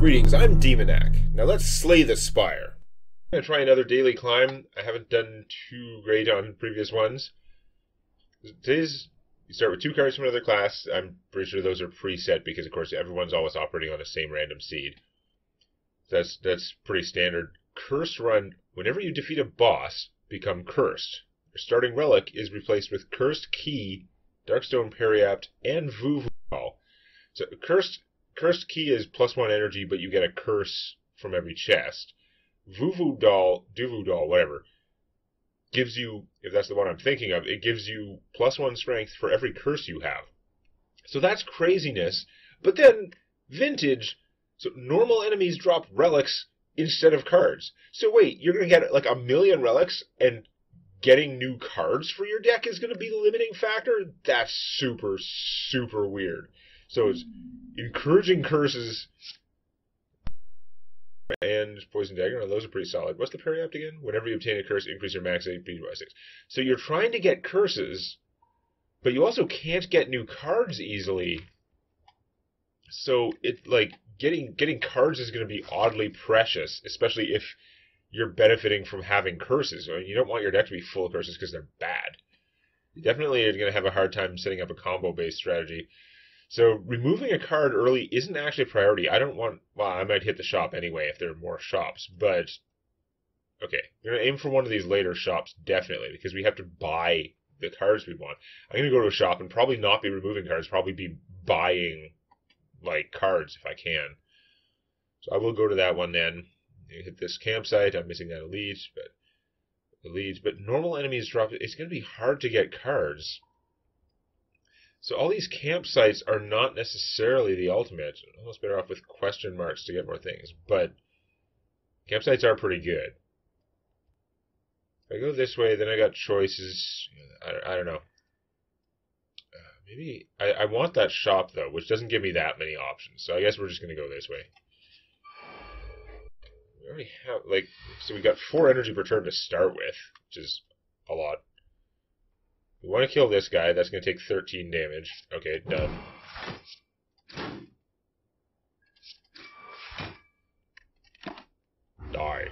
Greetings, I'm Demonac. Now let's slay the Spire. I'm going to try another daily climb. I haven't done too great on previous ones. Today's, you start with 2 cards from another class. I'm pretty sure those are preset because, of course, everyone's always operating on the same random seed. That's pretty standard. Cursed run, whenever you defeat a boss, become cursed. Your starting relic is replaced with Cursed Key, Darkstone Periapt, and Vuvu Doll. So Cursed Key is +1 energy, but you get a curse from every chest. Vuvu Doll, whatever, gives you, if that's the one I'm thinking of, it gives you +1 strength for every curse you have. So that's craziness. But then, Vintage, so normal enemies drop relics instead of cards. So wait, you're going to get like 1,000,000 relics, and getting new cards for your deck is going to be the limiting factor? That's super, super weird. So it's encouraging curses and Poison Dagger. Now, those are pretty solid. What's the Periapt again? Whenever you obtain a curse, increase your max HP by 6. So you're trying to get curses, but you also can't get new cards easily. So it like getting cards is going to be oddly precious, especially if you're benefiting from having curses. I mean, you don't want your deck to be full of curses because they're bad. You definitely are going to have a hard time setting up a combo-based strategy. So removing a card early isn't actually a priority. Well, I might hit the shop anyway if there are more shops, but okay. We're going to aim for one of these later shops, definitely, because we have to buy the cards we want. I'm going to go to a shop and probably not be removing cards, probably be buying, like, cards if I can. So I will go to that one then. Hit this campsite. I'm missing that elite, but normal enemies drop. It's going to be hard to get cards. So all these campsites are not necessarily the ultimate. I'm almost better off with question marks to get more things. But campsites are pretty good. If I go this way, then I got choices. I don't know. Maybe I want that shop, though, which doesn't give me that many options. So I guess we're just going to go this way. We already have, so we got 4 energy per turn to start with, which is a lot. We want to kill this guy. That's going to take 13 damage. Okay, done. Die.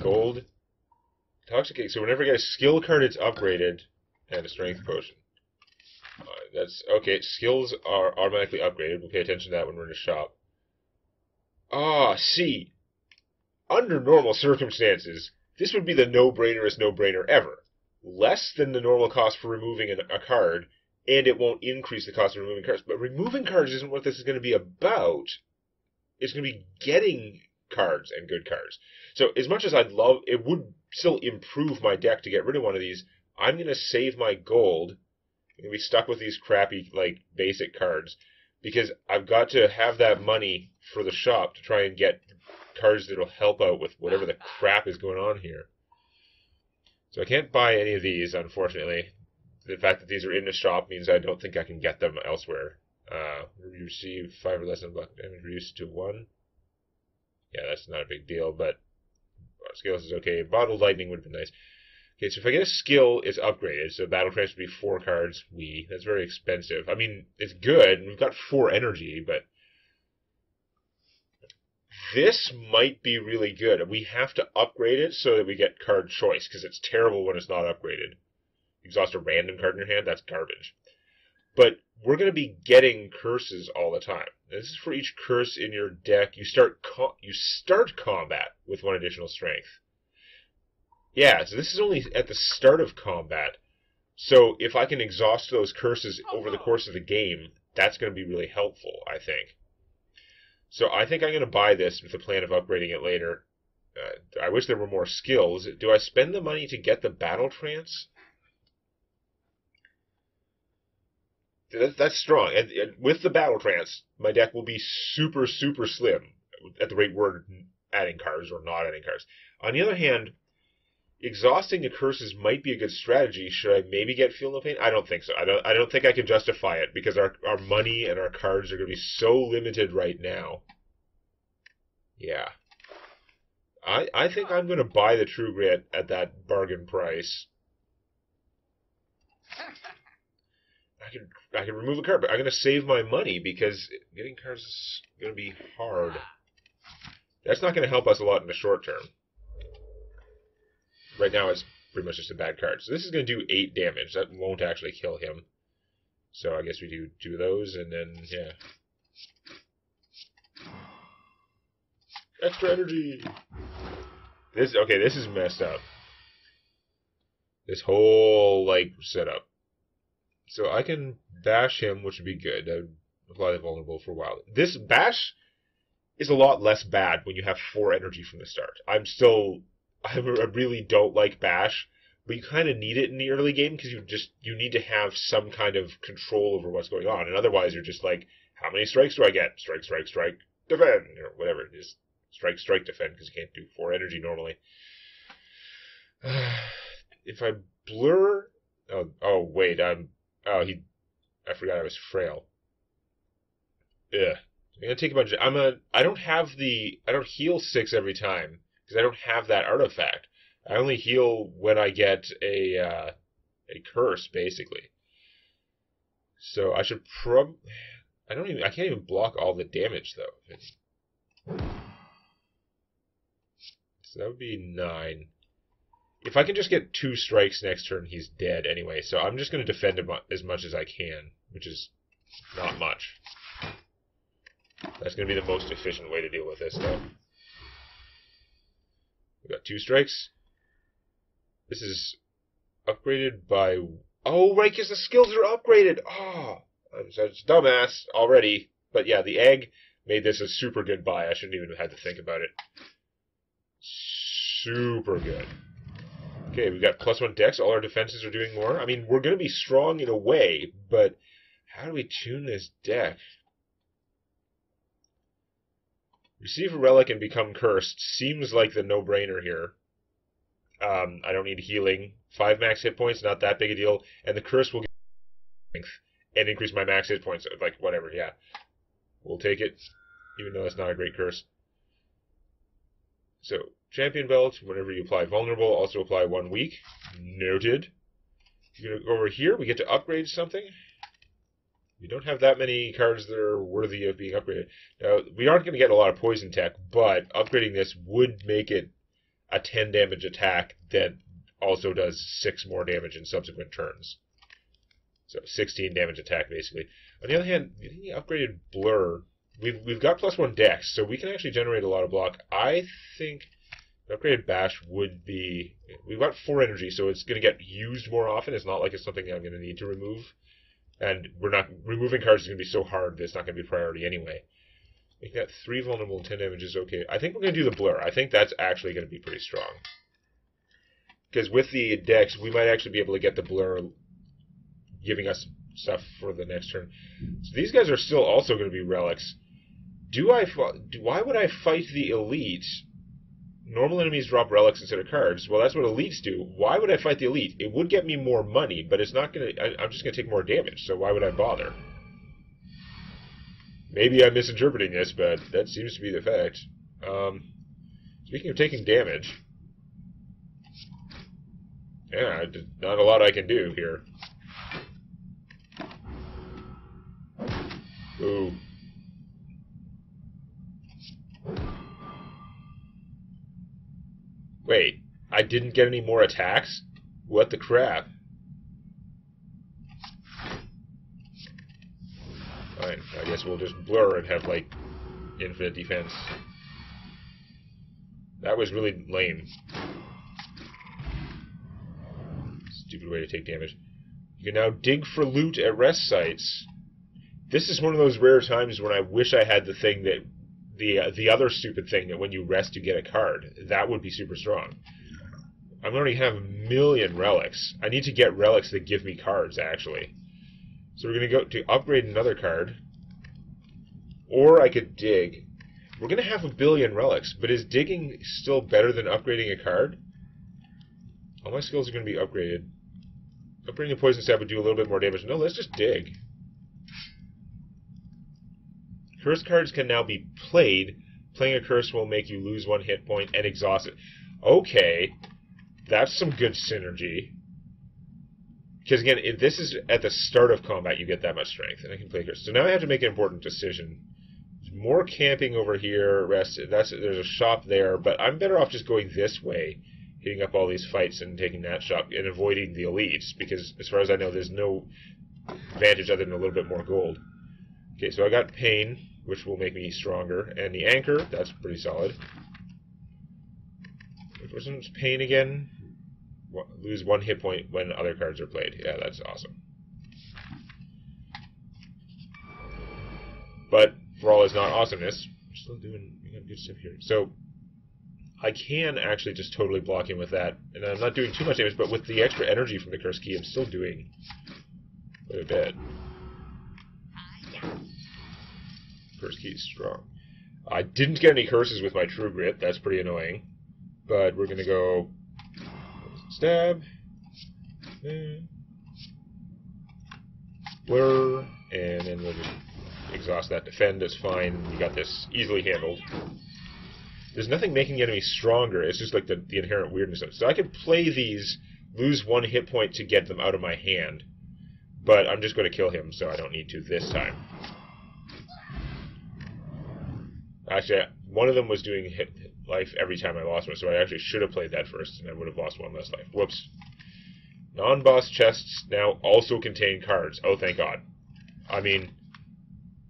Gold. Toxic Egg. So whenever I get a skill card, it's upgraded. And a strength potion. That's okay. Skills are automatically upgraded. We'll pay attention to that when we're in the shop. See. Under normal circumstances, this would be the no-brainerest no-brainer ever. Less than the normal cost for removing a card, and it won't increase the cost of removing cards. But removing cards isn't what this is going to be about. It's going to be getting cards and good cards. So as much as I'd love, it would still improve my deck to get rid of one of these, I'm going to save my gold. I'm going to be stuck with these crappy, basic cards, because I've got to have that money for the shop to try and get cards that'll help out with whatever the crap is going on here. So I can't buy any of these, unfortunately. The fact that these are in the shop means I don't think I can get them elsewhere. You receive 5 or less than block damage reduced to 1. Yeah, that's not a big deal, but skills is okay. Bottled Lightning would have been nice. Okay, so if I get a skill, it's upgraded. So Battle Trance would be 4 cards. That's very expensive. I mean, it's good. We've got 4 energy, but this might be really good. We have to upgrade it so that we get card choice, because it's terrible when it's not upgraded. Exhaust a random card in your hand, that's garbage. But we're going to be getting curses all the time. This is for each curse in your deck. You start combat with 1 additional strength. Yeah, so this is only at the start of combat. So if I can exhaust those curses over the course of the game, that's going to be really helpful, I think. So I think I'm going to buy this with the plan of upgrading it later. I wish there were more skills. Do I spend the money to get the Battle Trance? That's strong. And with the Battle Trance, my deck will be super, super slim at the rate we're adding cards or not adding cards. On the other hand, exhausting the curses might be a good strategy. Should I maybe get Feel No Pain? I don't think so. I don't think I can justify it because our money and our cards are going to be so limited right now. Yeah. I think I'm going to buy the True Grit at that bargain price. I can remove a card, but I'm going to save my money because getting cards is going to be hard. That's not going to help us a lot in the short term. Right now, it's pretty much just a bad card. So this is going to do 8 damage. That won't actually kill him. So I guess we do 2 of those, and then, yeah. Extra energy! Okay, this is messed up. This whole, like, setup. So I can bash him, which would be good. I would apply the vulnerable for a while. This bash is a lot less bad when you have 4 energy from the start. I really don't like bash, but you kind of need it in the early game because you need to have some kind of control over what's going on. And otherwise you're just like, how many strikes do I get? Strike, strike, strike, defend, or whatever. Just strike, strike, defend, because you can't do 4 energy normally. If I blur... Oh, wait, I forgot I was frail. Ugh. I'm gonna take a bunch of... I don't heal 6 every time, because I don't have that artifact. I only heal when I get a curse, basically. So I should I can't even block all the damage, though. So that would be 9. If I can just get 2 strikes next turn, he's dead anyway. So I'm just going to defend him as much as I can, which is not much. That's going to be the most efficient way to deal with this, though. We got 2 strikes. This is upgraded by... Oh, right, because the skills are upgraded! Oh, I'm such a dumbass already. But yeah, the egg made this a super good buy. I shouldn't even have had to think about it. Super good. Okay, we got +1 dex. All our defenses are doing more. I mean, we're going to be strong in a way, but how do we tune this deck? Receive a relic and become cursed seems like the no-brainer here. I don't need healing. 5 max hit points, not that big a deal. And the curse will give me strength and increase my max hit points. Like, whatever, yeah. We'll take it, even though that's not a great curse. So, champion belt, whenever you apply vulnerable, also apply 1 week. Noted. You're going to go over here, we get to upgrade something. We don't have that many cards that are worthy of being upgraded. Now, we aren't going to get a lot of poison tech, but upgrading this would make it a 10 damage attack that also does 6 more damage in subsequent turns. So 16 damage attack, basically. On the other hand, the upgraded blur, we've got +1 dex, so we can actually generate a lot of block. I think the upgraded bash would be... We've got 4 energy, so it's going to get used more often. It's not like it's something I'm going to need to remove. And removing cards is going to be so hard that it's not going to be a priority anyway. Make that 3 vulnerable and 10 damage is okay. I think we're going to do the blur. I think that's actually going to be pretty strong. Because with the dex, we might actually be able to get the blur giving us stuff for the next turn. So these guys are still also going to be relics. Why would I fight the elite? Normal enemies drop relics instead of cards. Well, that's what elites do. Why would I fight the elite? It would get me more money, but it's not going to... I'm just going to take more damage, so why would I bother? Maybe I'm misinterpreting this, but that seems to be the fact. Speaking of taking damage... Yeah, not a lot I can do here. Ooh. Wait, I didn't get any more attacks? What the crap? Fine, I guess we'll just blur and have, like, infinite defense. That was really lame. Stupid way to take damage. You can now dig for loot at rest sites. This is one of those rare times when I wish I had the thing that... The other stupid thing that when you rest you get a card. That would be super strong. I already have a million relics. I need to get relics that give me cards, actually. So we're going to go to upgrade another card. Or I could dig. We're going to have a billion relics, but is digging still better than upgrading a card? All my skills are going to be upgraded. Upgrading a poison stab would do a little bit more damage. No, let's just dig. Curse cards can now be played. Playing a curse will make you lose 1 hit point and exhaust it. Okay. That's some good synergy. Because again, if this is at the start of combat, you get that much strength, and I can play curse. So now I have to make an important decision. There's more camping over here. Rest. There's a shop there, but I'm better off just going this way, hitting up all these fights and taking that shop and avoiding the elites. Because as far as I know, there's no advantage other than a little bit more gold. Okay, so I got pain, which will make me stronger, and the anchor. That's pretty solid. Wasn't pain again? Lose 1 hit point when other cards are played. Yeah, that's awesome. But for all its not awesomeness, we're still doing good stuff here. So I can actually just totally block him with that, and I'm not doing too much damage. But with the extra energy from the curse key, I'm still doing quite a bit. Curse key is strong. I didn't get any curses with my True Grit. That's pretty annoying. But we're gonna go stab, blur, and then we'll just exhaust that. Defend is fine. You got this easily handled. There's nothing making the enemy stronger. It's just like the inherent weirdness of it. So I could play these, lose 1 hit point to get them out of my hand, but I'm just going to kill him, so I don't need to this time. Actually, one of them was doing hit life every time I lost one, so I actually should have played that first, and I would have lost 1 less life. Whoops. Non-boss chests now also contain cards. Oh, thank God. I mean,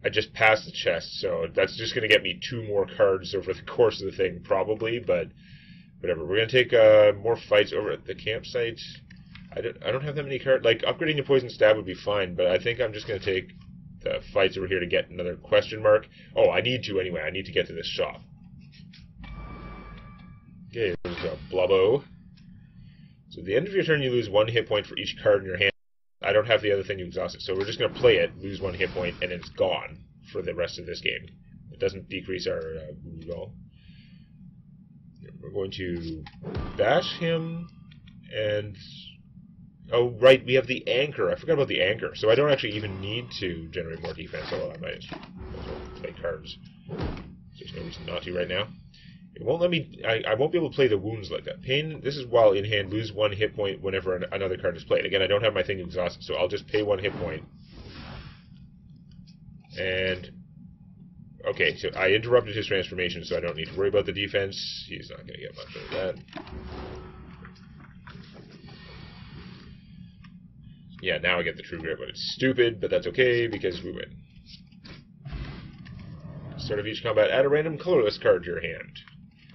I just passed the chest, so that's just going to get me 2 more cards over the course of the thing, probably, but whatever. We're going to take more fights over at the campsite. I don't have that many cards. Like, upgrading to Poison Stab would be fine, but I think I'm just going to take the fights over here to get another question mark. Oh, I need to anyway. I need to get to this shop. Okay, there's a Blubbo. So at the end of your turn, you lose 1 hit point for each card in your hand. I don't have the other thing to exhaust it, so we're just going to play it, lose 1 hit point, and it's gone for the rest of this game. It doesn't decrease our wound at all. We're going to bash him, and... Oh, right, we have the anchor. I forgot about the anchor, so I don't actually even need to generate more defense, although I might as well play cards. There's no reason not to right now. It won't let me... I won't be able to play the wounds like that. Pain, this is while in hand, lose 1 hit point whenever another card is played. Again, I don't have my thing exhausted, so I'll just pay 1 hit point. And... Okay, so I interrupted his transformation, so I don't need to worry about the defense. He's not going to get much of that. Yeah, now I get the True Grit, but it's stupid, but that's okay, because we win. Start of each combat, add a random colorless card to your hand.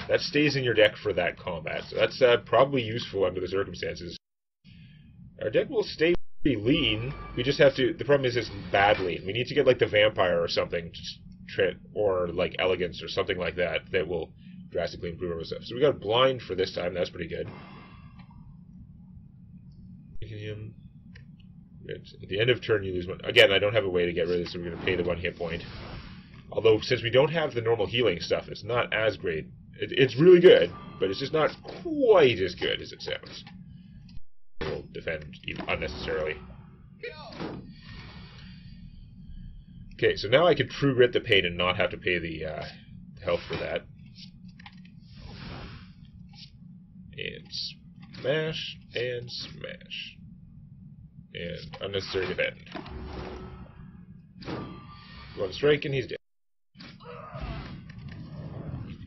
That stays in your deck for that combat, so that's probably useful under the circumstances. Our deck will stay pretty lean. We just have to... The problem is it's bad lean. We need to get, like, the Vampire or something, or, like, Elegance or something like that, that will drastically improve our stuff. So we got Blind for this time. That's pretty good. At the end of turn, you lose 1. Again, I don't have a way to get rid of this, so we're going to pay the 1 hit point. Although, since we don't have the normal healing stuff, it's not as great. It's really good, but it's just not quite as good as it sounds. We'll defend unnecessarily. Okay, so now I can True Grit the pain and not have to pay the health for that. And smash, and smash. And unnecessary defend. 1 strike and he's dead.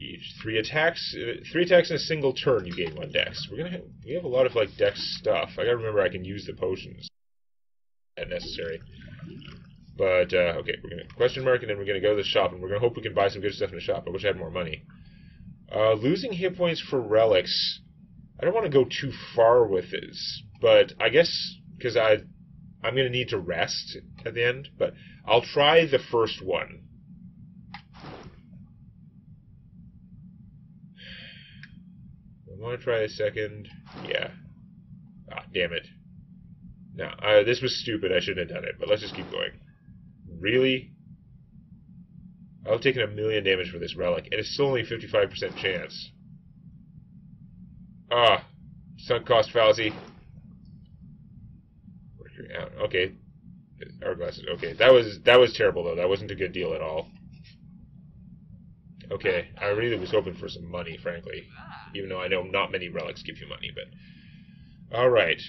Each 3 attacks. 3 attacks in a single turn. You gain 1 dex. We have a lot of like dex stuff. I gotta remember I can use the potions. If necessary. But okay, we're gonna question mark and then we're gonna go to the shop and we're gonna hope we can buy some good stuff in the shop. I wish I had more money. Losing hit points for relics. I don't want to go too far with this, but I guess because I'm going to need to rest at the end, but I'll try the first one. I want to try the second. Yeah. Ah, damn it. No, this was stupid. I shouldn't have done it, but let's just keep going. Really? I've taken 1,000,000 damage for this relic, and it's still only 55% chance. Ah, sunk cost fallacy. Okay, hourglasses. Okay, that was terrible though. That wasn't a good deal at all. Okay, I really was hoping for some money, frankly, even though I know not many relics give you money. But all right,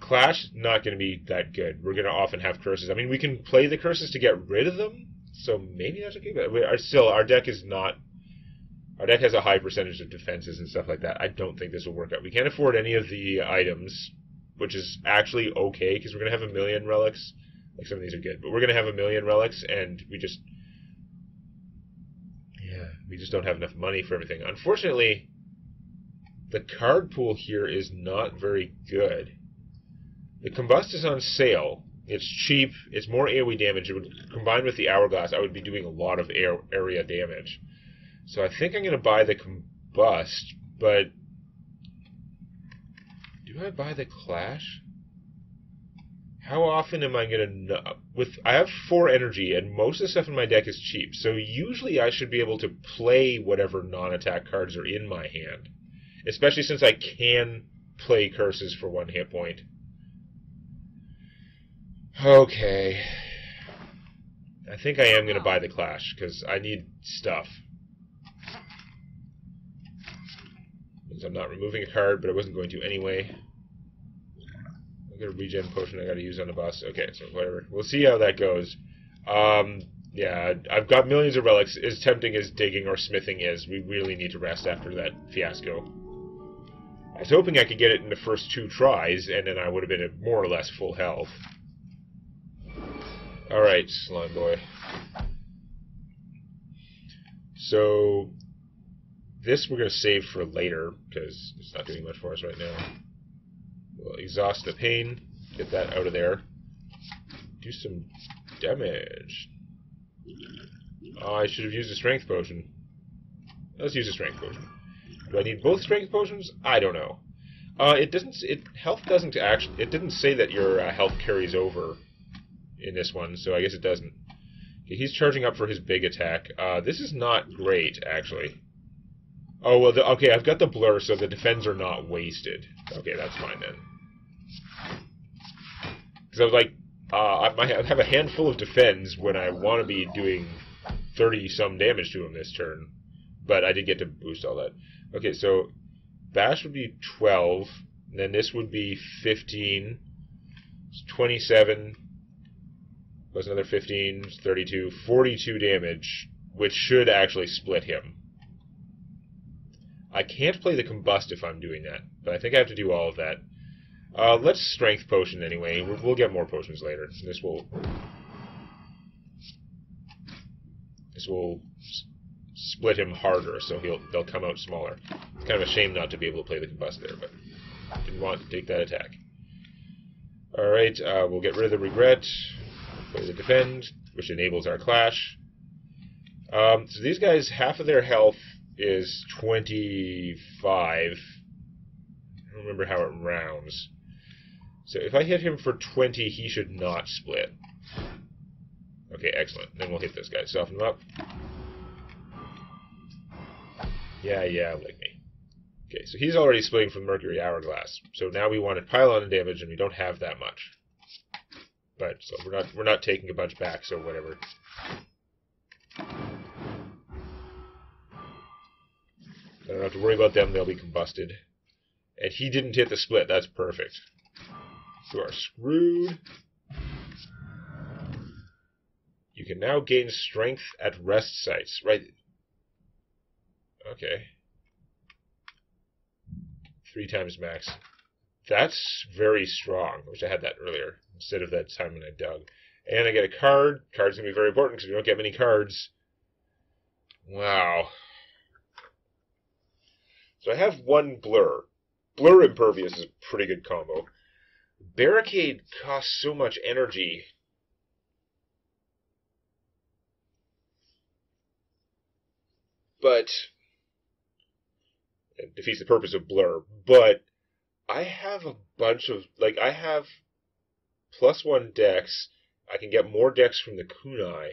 Clash, not going to be that good. We're going to often have curses. I mean, we can play the curses to get rid of them, so maybe that's okay. But our deck is not. Our deck has a high percentage of defenses and stuff like that. I don't think this will work out. We can't afford any of the items, which is actually okay, because we're going to have 1,000,000 relics. Like, some of these are good, but we're going to have 1,000,000 relics, and we just don't have enough money for everything. Unfortunately, the card pool here is not very good. The Combust is on sale. It's cheap. It's more AoE damage. It would, combined with the Hourglass, I would be doing a lot of area damage. So I think I'm going to buy the Combust, but do I buy the Clash? How often am I going to... I have 4 energy, and most of the stuff in my deck is cheap, so usually I should be able to play whatever non-attack cards are in my hand. Especially since I can play curses for 1 hit point. Okay. I think I am going to buy the Clash, because I need stuff. Means I'm not removing a card, but I wasn't going to anyway. I've got a regen potion I got to use on the boss. Okay, so whatever. We'll see how that goes. Yeah, I've got millions of relics. As tempting as digging or smithing is, we really need to rest after that fiasco. I was hoping I could get it in the first 2 tries, and then I would have been at more or less full health. Alright, Slime Boy. So, this we're going to save for later, because it's not doing much for us right now. We'll exhaust the pain, get that out of there. Do some damage. Oh, I should have used a strength potion. Let's use a strength potion. Do I need both strength potions? I don't know. It didn't say that your health carries over in this one, so I guess it doesn't. Okay, he's charging up for his big attack. This is not great, actually. Oh, well, okay, I've got the blur, so the defends are not wasted. Okay, that's fine then. Because I was like, I have a handful of defends when I want to be doing 30-some damage to him this turn. But I did get to boost all that. Okay, so Bash would be 12, and then this would be 15, 27, plus another 15, 32, 42 damage, which should actually split him. I can't play the Combust if I'm doing that, but I think I have to do all of that. Let's Strength Potion anyway. We'll get more potions later. This will split him harder, so they'll come out smaller. It's kind of a shame not to be able to play the Combust there, but didn't want to take that attack. Alright, we'll get rid of the Regret, play the Defend, which enables our Clash. So these guys, half of their health is 25. I don't remember how it rounds. So if I hit him for 20, he should not split. Okay, excellent. Then we'll hit this guy. Soften him up. Yeah, like me. Okay, so he's already splitting from Mercury Hourglass. So now we want to pile on damage, and we don't have that much. But so we're not taking a bunch back, so whatever. I don't have to worry about them, they'll be combusted. And he didn't hit the split, that's perfect. You are screwed. You can now gain strength at rest sites, right? Okay. 3 times max. That's very strong. I wish I had that earlier, instead of that time when I dug. And I get a card. Card's going to be very important, because we don't get many cards. Wow. So I have 1 Blur. Blur Impervious is a pretty good combo. Barricade costs so much energy. But it defeats the purpose of Blur. But I have a bunch of, like, I have +1 dex. I can get more dex from the kunai.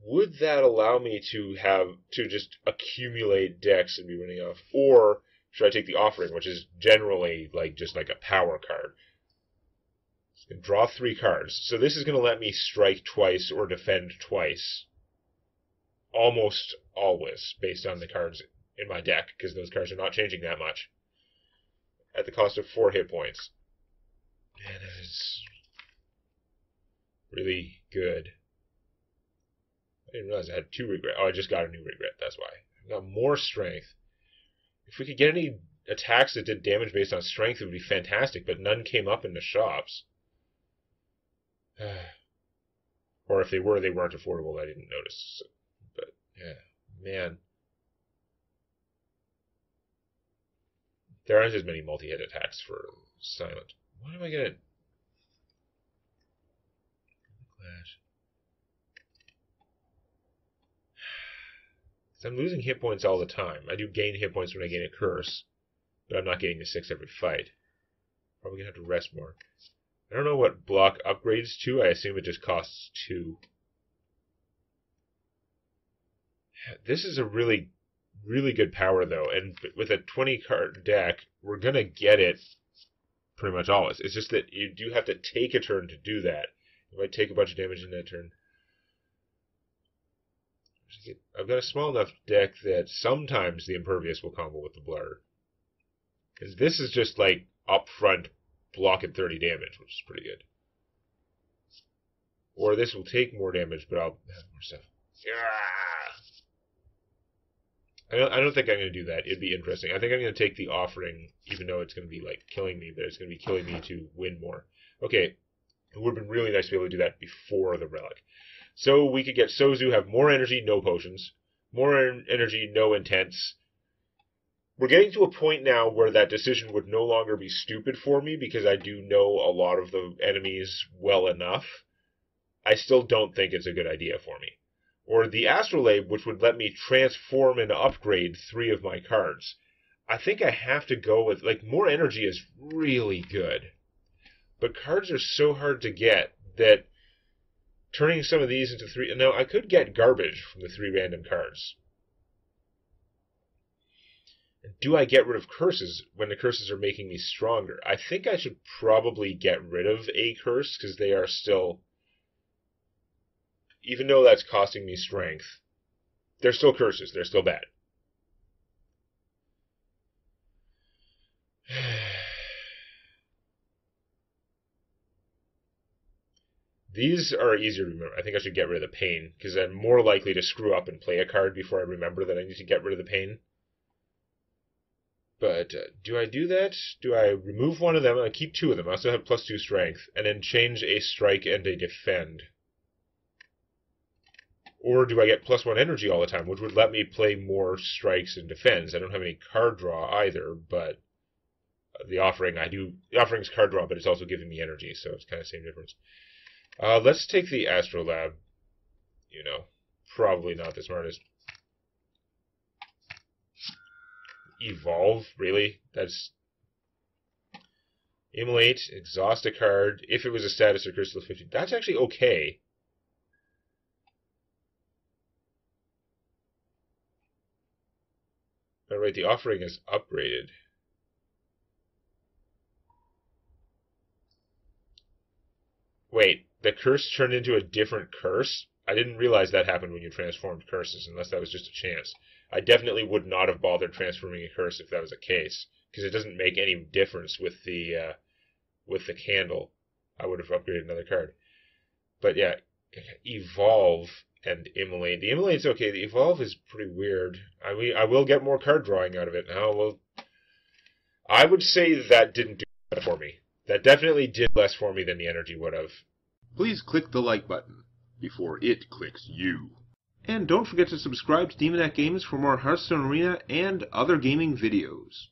Would that allow me to just accumulate dex and be running off? Or should I take the Offering, which is generally just like a power card? So draw 3 cards. So this is going to let me strike twice or defend twice. Almost always, based on the cards in my deck, because those cards are not changing that much. at the cost of 4 hit points. Man, that is really good. I didn't realize I had 2 regret. Oh, I just got a new regret, that's why. I've got more strength. If we could get any attacks that did damage based on strength, it would be fantastic, but none came up in the shops. Or if they were, they weren't affordable. I didn't notice. So, but, yeah, man. There aren't as many multi-hit attacks for silent. What am I gonna... Clash. I'm losing hit points all the time. I do gain hit points when I gain a curse, but I'm not getting the 6 every fight. Probably gonna have to rest more. I don't know what block upgrades to. I assume it just costs 2. This is a really, really good power, though, and with a 20-card deck, we're gonna get it pretty much always. It's just that you do have to take a turn to do that. You might take a bunch of damage in that turn. I've got a small enough deck that sometimes the Impervious will combo with the Blur. Because this is just like upfront block at 30 damage, which is pretty good. Or this will take more damage, but I'll have more stuff. I don't think I'm going to do that. It'd be interesting. I think I'm going to take the Offering, even though it's going to be like killing me, but it's going to be killing me to win more. Okay, it would have been really nice to be able to do that before the Relic. So we could get Sozu, have more energy, no potions. More energy, no intense. We're getting to a point now where that decision would no longer be stupid for me because I do know a lot of the enemies well enough. I still don't think it's a good idea for me. Or the Astrolabe, which would let me transform and upgrade 3 of my cards. I think I have to go with, like, more energy is really good. But cards are so hard to get that turning some of these into 3... Now, I could get garbage from the 3 random cards. Do I get rid of curses when the curses are making me stronger? I think I should probably get rid of a curse, because they are still... Even though that's costing me strength, they're still curses. They're still bad. These are easier to remember. I think I should get rid of the pain, because I'm more likely to screw up and play a card before I remember that I need to get rid of the pain. But do I do that? Do I remove one of them? I keep 2 of them. I also have +2 strength, and then change a strike and a defend. Or do I get +1 energy all the time, which would let me play more strikes and defends? I don't have any card draw either, but the Offering, I do. The Offering's card draw, but it's also giving me energy, so it's kind of the same difference. Let's take the Astrolabe. You know, probably not the smartest. Evolve, really? That's... Immolate, exhaust a card. If it was a status or crystal 50. That's actually okay. Alright, the Offering is upgraded. Wait, the curse turned into a different curse? I didn't realize that happened when you transformed curses, unless that was just a chance. I definitely would not have bothered transforming a curse if that was the case, because it doesn't make any difference with the candle. I would have upgraded another card. But yeah, Evolve and Immolate. The Immolate's okay. The Evolve is pretty weird. I mean, I will get more card drawing out of it. Now, well, I would say that didn't do that for me. That definitely did less for me than the energy would have. Please click the like button before it clicks you. And don't forget to subscribe to Demonac Games for more Hearthstone Arena and other gaming videos.